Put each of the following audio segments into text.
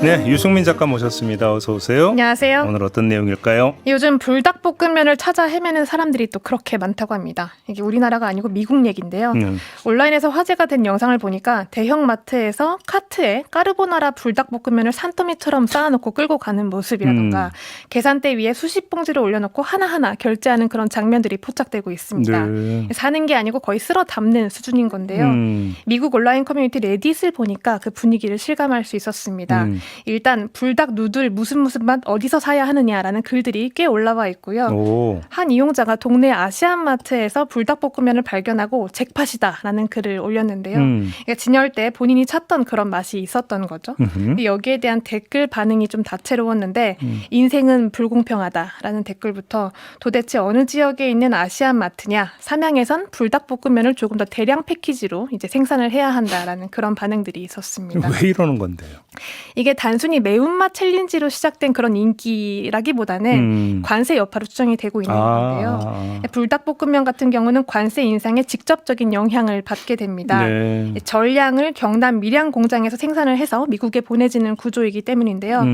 네, 유승민 작가 모셨습니다. 어서 오세요. 안녕하세요. 오늘 어떤 내용일까요? 요즘 불닭볶음면을 찾아 헤매는 사람들이 또 그렇게 많다고 합니다. 이게 우리나라가 아니고 미국 얘기인데요. 온라인에서 화제가 된 영상을 보니까 대형 마트에서 카트에 까르보나라 불닭볶음면을 산더미처럼 쌓아놓고 끌고 가는 모습이라던가 계산대 위에 수십 봉지를 올려놓고 하나하나 결제하는 그런 장면들이 포착되고 있습니다. 네. 사는 게 아니고 거의 쓸어 담는 수준인 건데요. 미국 온라인 커뮤니티 레딧을 보니까 그 분위기를 실감할 수 있었습니다. 일단 불닭 누들 무슨 맛 어디서 사야 하느냐라는 글들이 꽤 올라와 있고요. 오. 한 이용자가 동네 아시안마트에서 불닭볶음면을 발견하고 잭팟이다라는 글을 올렸는데요. 그러니까 진열때 본인이 찾던 그런 맛이 있었던 거죠. 여기에 대한 댓글 반응이 좀 다채로웠는데 인생은 불공평하다라는 댓글부터 도대체 어느 지역에 있는 아시안마트냐, 삼양에선 불닭볶음면을 조금 더 대량 패키지로 이제 생산을 해야 한다라는 그런 반응들이 있었습니다. 왜 이러는 건데요? 이게 단순히 매운맛 챌린지로 시작된 그런 인기라기보다는 관세 여파로 추정이 되고 있는 건데요. 불닭볶음면 같은 경우는 관세 인상에 직접적인 영향을 받게 됩니다. 네. 전량을 경남 밀양 공장에서 생산을 해서 미국에 보내지는 구조이기 때문인데요.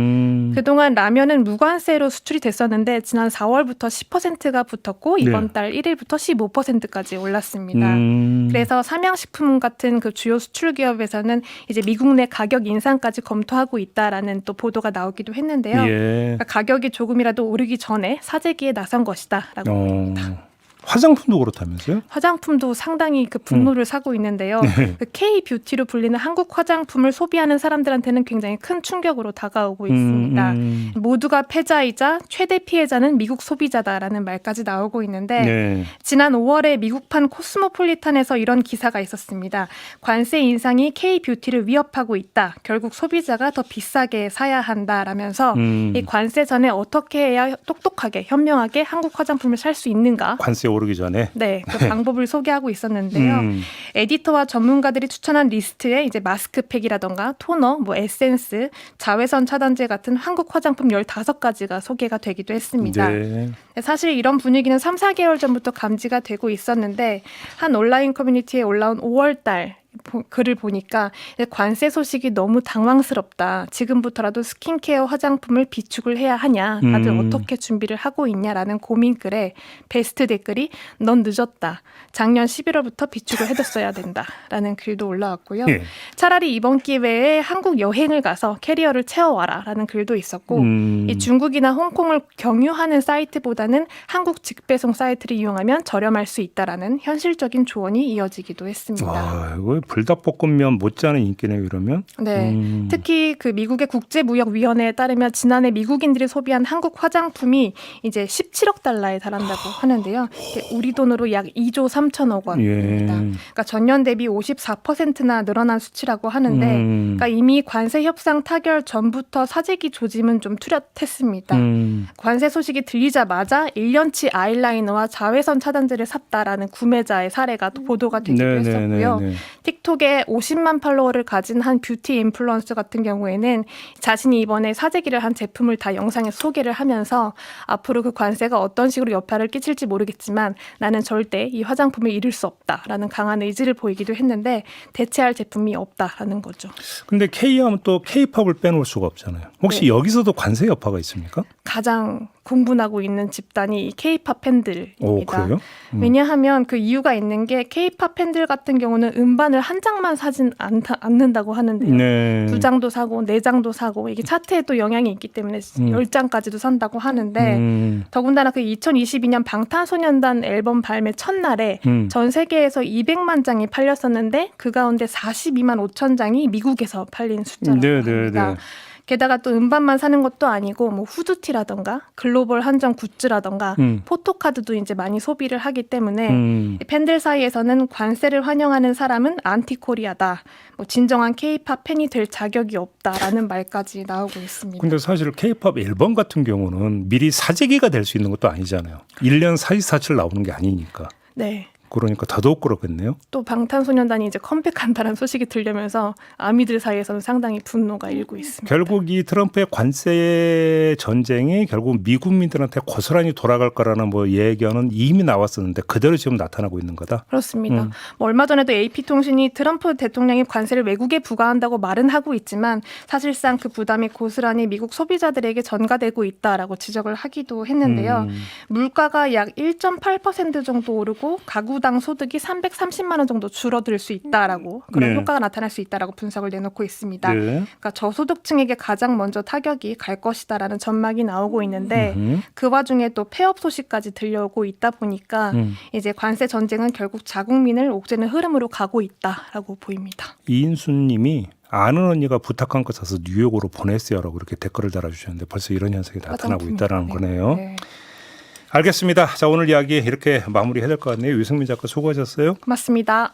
그동안 라면은 무관세로 수출이 됐었는데 지난 4월부터 10%가 붙었고 이번 달 1일부터 15%까지 올랐습니다. 그래서 삼양식품 같은 그 주요 수출 기업에서는 이제 미국 내 가격 인상까지 검토하고 있다라는 또 보도가 나오기도 했는데요. 예. 그러니까 가격이 조금이라도 오르기 전에 사재기에 나선 것이다라고 합니다. 화장품도 그렇다면서요? 화장품도 상당히 그 분노를 사고 있는데요. 그 K-뷰티로 불리는 한국 화장품을 소비하는 사람들한테는 굉장히 큰 충격으로 다가오고 있습니다. 모두가 패자이자 최대 피해자는 미국 소비자다라는 말까지 나오고 있는데 네. 지난 5월에 미국판 코스모폴리탄에서 이런 기사가 있었습니다. 관세 인상이 K-뷰티를 위협하고 있다. 결국 소비자가 더 비싸게 사야 한다라면서 이 관세 전에 어떻게 해야 똑똑하게 현명하게 한국 화장품을 살 수 있는가? 관세 오르기 전에. 네, 그 방법을 소개하고 있었는데요. 에디터와 전문가들이 추천한 리스트에 이제 마스크팩이라던가 토너, 뭐 에센스, 자외선 차단제 같은 한국 화장품 15가지가 소개가 되기도 했습니다. 네. 사실 이런 분위기는 3, 4개월 전부터 감지가 되고 있었는데 한 온라인 커뮤니티에 올라온 5월 달 글을 보니까 관세 소식이 너무 당황스럽다. 지금부터라도 스킨케어 화장품을 비축을 해야 하냐. 다들 어떻게 준비를 하고 있냐라는 고민글에 베스트 댓글이 넌 늦었다. 작년 11월부터 비축을 해뒀어야 된다라는 글도 올라왔고요. 예. 차라리 이번 기회에 한국 여행을 가서 캐리어를 채워와라라는 글도 있었고 이 중국이나 홍콩을 경유하는 사이트보다는 한국 직배송 사이트를 이용하면 저렴할 수 있다라는 현실적인 조언이 이어지기도 했습니다. 와, 이거 불닭볶음면 못지않은 인기네요, 이러면. 네, 특히 그 미국의 국제무역위원회에 따르면 지난해 미국인들이 소비한 한국 화장품이 이제 17억 달러에 달한다고 하는데요. 우리 돈으로 약 2조 3천억 원입니다. 예. 그러니까 전년 대비 54%나 늘어난 수치라고 하는데 그러니까 이미 관세 협상 타결 전부터 사재기 조짐은 좀 뚜렷했습니다. 관세 소식이 들리자마자 1년치 아이라이너와 자외선 차단제를 샀다라는 구매자의 사례가 또 보도가 되기도 했었고요. 틱톡에 50만 팔로워를 가진 한 뷰티 인플루언서 같은 경우에는 자신이 이번에 사재기를 한 제품을 다 영상에 소개를 하면서 앞으로 그 관세가 어떤 식으로 여파를 끼칠지 모르겠지만 나는 절대 이 화장품을 잃을 수 없다라는 강한 의지를 보이기도 했는데 대체할 제품이 없다라는 거죠. 근데 K하면 또 K팝을 빼놓을 수가 없잖아요. 혹시 네. 여기서도 관세 여파가 있습니까? 가장 공분하고 있는 집단이 K-팝 팬들입니다. 오, 그래요? 왜냐하면 그 이유가 있는 게 K-팝 팬들 같은 경우는 음반을 한 장만 사진 않는다고 하는데요. 네. 2장도 사고 4장도 사고 이게 차트에 또 영향이 있기 때문에 10장까지도 산다고 하는데 더군다나 그 2022년 방탄소년단 앨범 발매 첫날에 전 세계에서 200만 장이 팔렸었는데 그 가운데 42만 5천 장이 미국에서 팔린 숫자라고 합니다. 게다가 또 음반만 사는 것도 아니고 뭐 후드티라던가 글로벌 한정 굿즈라던가 포토카드도 이제 많이 소비를 하기 때문에 팬들 사이에서는 관세를 환영하는 사람은 안티코리아다. 뭐 진정한 K-팝 팬이 될 자격이 없다라는 말까지 나오고 있습니다. 근데 사실 K-팝 앨범 같은 경우는 미리 사재기가 될 수 있는 것도 아니잖아요. 1년 사이사칠 나오는 게 아니니까. 네. 그러니까 더더욱 그렇겠네요. 또 방탄소년단이 이제 컴백한다는 소식이 들려면서 아미들 사이에서는 상당히 분노가 일고 있습니다. 결국 이 트럼프의 관세 전쟁이 결국 미국민들한테 고스란히 돌아갈 거라는 뭐 예견은 이미 나왔었는데 그대로 지금 나타나고 있는 거다. 그렇습니다. 뭐 얼마 전에도 AP통신이 트럼프 대통령이 관세를 외국에 부과한다고 말은 하고 있지만 사실상 그 부담이 고스란히 미국 소비자들에게 전가되고 있다라고 지적을 하기도 했는데요. 물가가 약 1.8% 정도 오르고 가구당 소득이 330만 원 정도 줄어들 수 있다라고 그런 네. 효과가 나타날 수 있다라고 분석을 내놓고 있습니다. 네. 그러니까 저소득층에게 가장 먼저 타격이 갈 것이다라는 전망이 나오고 있는데 그 와중에 또 폐업 소식까지 들려오고 있다 보니까 이제 관세 전쟁은 결국 자국민을 옥죄는 흐름으로 가고 있다라고 보입니다. 이인수님이 아는 언니가 부탁한 거 사서 뉴욕으로 보냈어요라고 이렇게 댓글을 달아주셨는데 벌써 이런 현상이 나타나고 있다는 거네요. 네. 알겠습니다. 자, 오늘 이야기 이렇게 마무리해야 될 것 같네요. 유승민 작가 수고하셨어요. 고맙습니다.